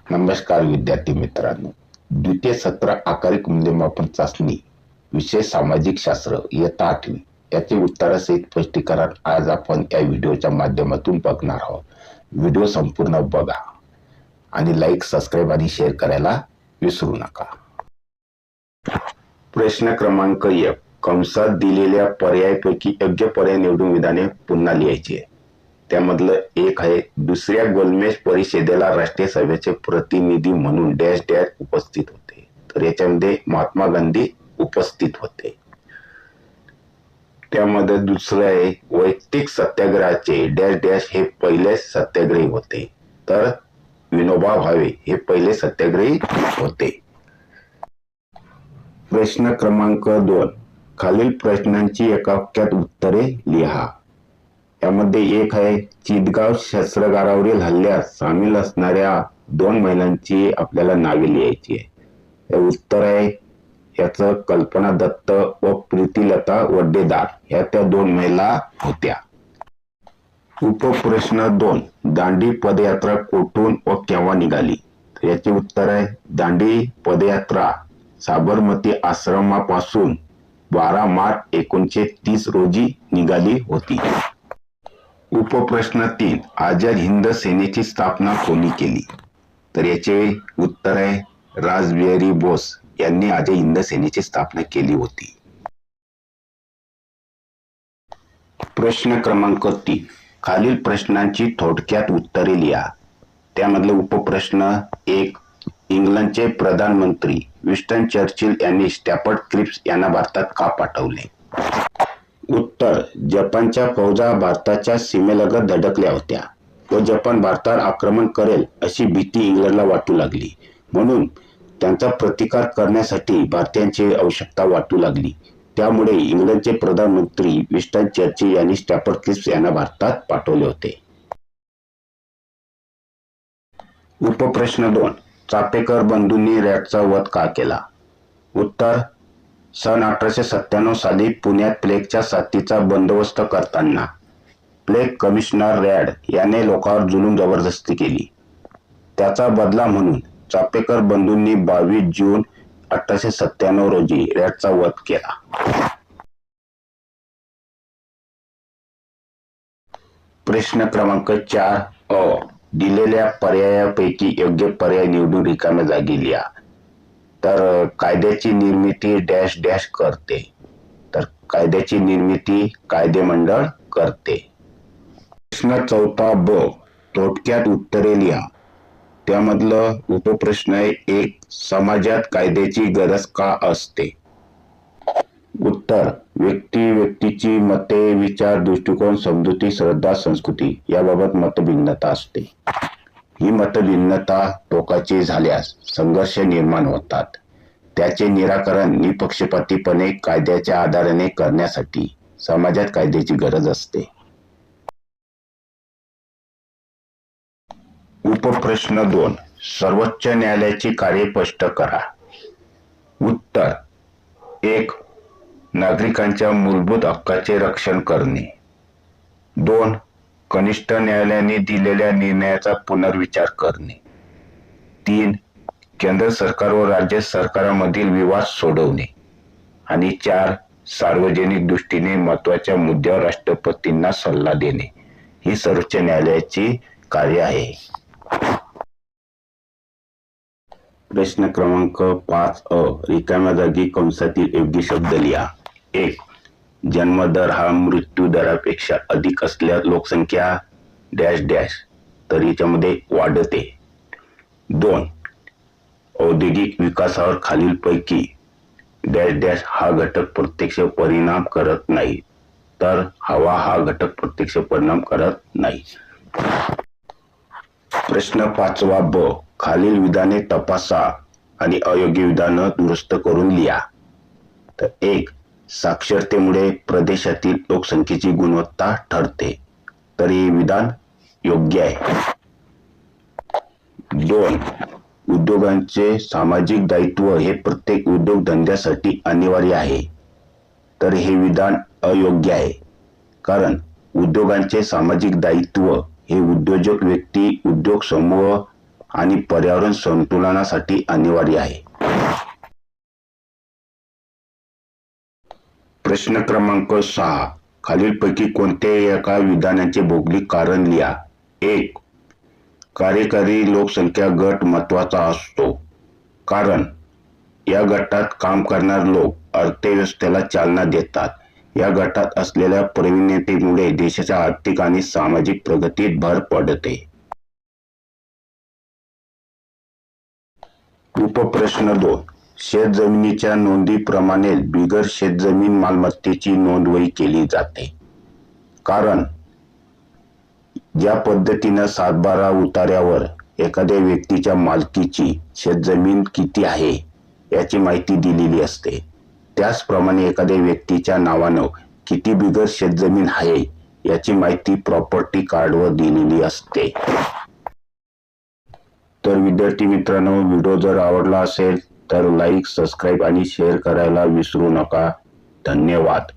नमस्कार विद्यार्थी मित्रांनो, द्वितीय सत्र आकारिक मूल्यमापन चाचणी विषय सामाजिक शास्त्र इयत्ता 8वी याचे उत्तरासहित स्पष्टीकरण आज आपण या व्हिडिओच्या माध्यमातून बघणार आहोत. व्हिडिओ संपूर्ण बघा आणि लाईक, सबस्क्राईब आणि शेअर करायला विसरू नका. प्रश्न क्रमांक 1. कंसात दिलेल्या पर्यायापैकी योग्य पर्याय निवडून विधाने पुन्हा लिहायची आहे. त्यामधलं एक आहे, दुसऱ्या गोलमेज परिषदेला राष्ट्रीय सभेचे प्रतिनिधी म्हणून डॅश डॅश उपस्थित होते. तर याच्यामध्ये महात्मा गांधी उपस्थित होते. त्यामध्ये दुसरं आहे, वैयक्तिक सत्याग्रहाचे डॅश डॅश हे पहिले सत्याग्रही होते. तर विनोबा भावे हे पहिले सत्याग्रही होते. प्रश्न क्रमांक 2. खालील प्रश्नांची एका वाक्यात उत्तरे लिहा. यामध्ये एक आहे, चितगाव शस्त्रागारावरील हल्ल्यात सामील असणाऱ्या 2 महिलांची आपल्याला नावे लिहायची आहे. उत्तर आहे याचं कल्पना दत्त व प्रीतिलता वड्डेदार ह्या त्या 2 महिला होत्या. उपप्रश्न 2. दांडी पदयात्रा कुठून व केव्हा निघाली? तर याचे उत्तर आहे, दांडी पदयात्रा साबरमती आश्रमापासून 12 मार्च 1930 रोजी निघाली होती. उपप्रश्न 3. आझाद हिंद सेनेची स्थापना कोणी केली? तर याचे उत्तर आहे, रासबिहारी बोस यांनी आझाद हिंद सेनेची स्थापना केली होती. प्रश्न क्रमांक 3. खालील प्रश्नांची थोडक्यात उत्तरे लिहा. त्यामधले उपप्रश्न 1. इंग्लंडचे प्रधानमंत्री विन्स्टन चर्चिल यांनी स्टॅफर्ड क्रिप्स यांना भारतात का पाठवले? उत्तर, जपानच्या फौजा भारताच्या सीमेलगत धडकल्या होत्या व जपान भारतावर आक्रमण करेल अशी भीती इंग्लंडला वाटू लागली. म्हणून त्यांचा प्रतिकार करण्यासाठी भारतीयांची आवश्यकता वाटू लागली. त्यामुळे इंग्लंडचे प्रधानमंत्री विन्स्टन चर्चिल यांनी स्टॅफर्ड क्रिप्स यांना भारतात पाठवले होते. उपप्रश्न 2. चापेकर बंधूंनी रॅटचा वध का केला? उत्तर, सन 1897 साली पुण्यात प्लेगच्या साथीचा बंदोबस्त करताना प्लेग कमिशनर रॅड याने लोकांवर जुलूम जबरदस्ती केली. त्याचा बदला म्हणून चापेकर बंधूंनी 22 जून 1897 रोजी रॅडचा वध केला. प्रश्न क्रमांक 4. अ. दिलेल्या पर्यायापैकी योग्य पर्याय निवडून रिकाम्या जागी लिहा. तर कायद्याची निर्मिती डॅश डॅश करते. तर कायद्याची निर्मिती कायदेमंडळ करते. प्रश्न 4. ब. थोडक्यात उत्तरे लिहा. त्यामधलं उपप्रश्न आहे 1. समाजात कायद्याची गरज का असते? उत्तर, व्यक्तीची मते, विचार, दृष्टिकोन, समजुती, श्रद्धा, संस्कृती याबाबत मतभिन्नता असते. ही मतभिन्नता टोकाची झाल्यास संघर्ष निर्माण होतात. त्याचे निराकरण निपक्षपातीपणे कायद्याच्या आधाराने करण्यासाठी समाजात कायद्याची गरज असते. उपप्रश्न 2. सर्वोच्च न्यायालयाची कार्ये स्पष्ट करा. उत्तर, 1. नागरिकांच्या मूलभूत हक्काचे रक्षण करणे. 2. कनिष्ठ न्यायालयाने दिलेल्या निर्णयाचा पुनर्विचार करणे. 3. केंद्र सरकार व राज्य सरकारांमधील विवाद सोडवणे. आणि 4. सार्वजनिक दृष्टीने महत्त्वाच्या मुद्द्यावर राष्ट्रपतींना सल्ला देणे. ही सर्वोच्च न्यायालयाची कार्य आहे. प्रश्न क्रमांक 5. अ. रिकाम्या जागी कंसातील योग्य शब्द लिहा. 1. जन्मदर हा मृत्यू दरापेक्षा अधिक असल्यास लोकसंख्या डॅश डॅश तर याच्यामध्ये वाढते. 2. औद्योगिक विकासावर खालीलपैकी डॅश डॅश हा घटक प्रत्यक्ष परिणाम करत नाही. तर हवा हा घटक प्रत्यक्ष परिणाम करत नाही. प्रश्न 5. ब. खालील विधाने तपासा आणि अयोग्य विधानं दुरुस्त करून लिहा. तर 1. साक्षरतेमुळे प्रदेशातील लोकसंख्येची गुणवत्ता ठरते. तर हे विधान योग्य आहे. 2. उद्योगांचे सामाजिक दायित्व हे प्रत्येक उद्योगधंद्यासाठी अनिवार्य आहे. तर हे विधान अयोग्य आहे. कारण उद्योगांचे सामाजिक दायित्व हे उद्योजक व्यक्ती, उद्योग समूह आणि पर्यावरण संतुलनासाठी अनिवार्य आहे. प्रश्न क्रमांक 6. खालीलपैकी कोणत्याही एका विधानाचे भौगोलिक कारण लिहा. 1. कार्यकारी लोकसंख्या गट महत्त्वाचा असतो. कारण या गटात काम करणारे लोक अर्थव्यवस्थेला चालना देतात. या गटात असलेल्या प्रविणतेमुळे देशाच्या आर्थिक आणि सामाजिक प्रगतीत भर पडते. उपप्रश्न 2. शेतजमिनीच्या नोंदीप्रमाणेच बिगर शेतजमीन मालमत्तेची नोंदवही केली जाते. कारण ज्या पद्धतीनं 7/12 उतार्यावर एखाद्या व्यक्तीच्या मालकीची शेतजमीन किती आहे याची माहिती दिलेली असते, त्याचप्रमाणे एखाद्या व्यक्तीच्या नावानं किती बिगर शेतजमीन आहे याची माहिती प्रॉपर्टी कार्डवर दिलेली असते. तर विद्यार्थी मित्रांनो, व्हिडिओ जर आवडला असेल तर लाईक, सबस्क्राईब आणि शेअर करायला विसरू नका. धन्यवाद.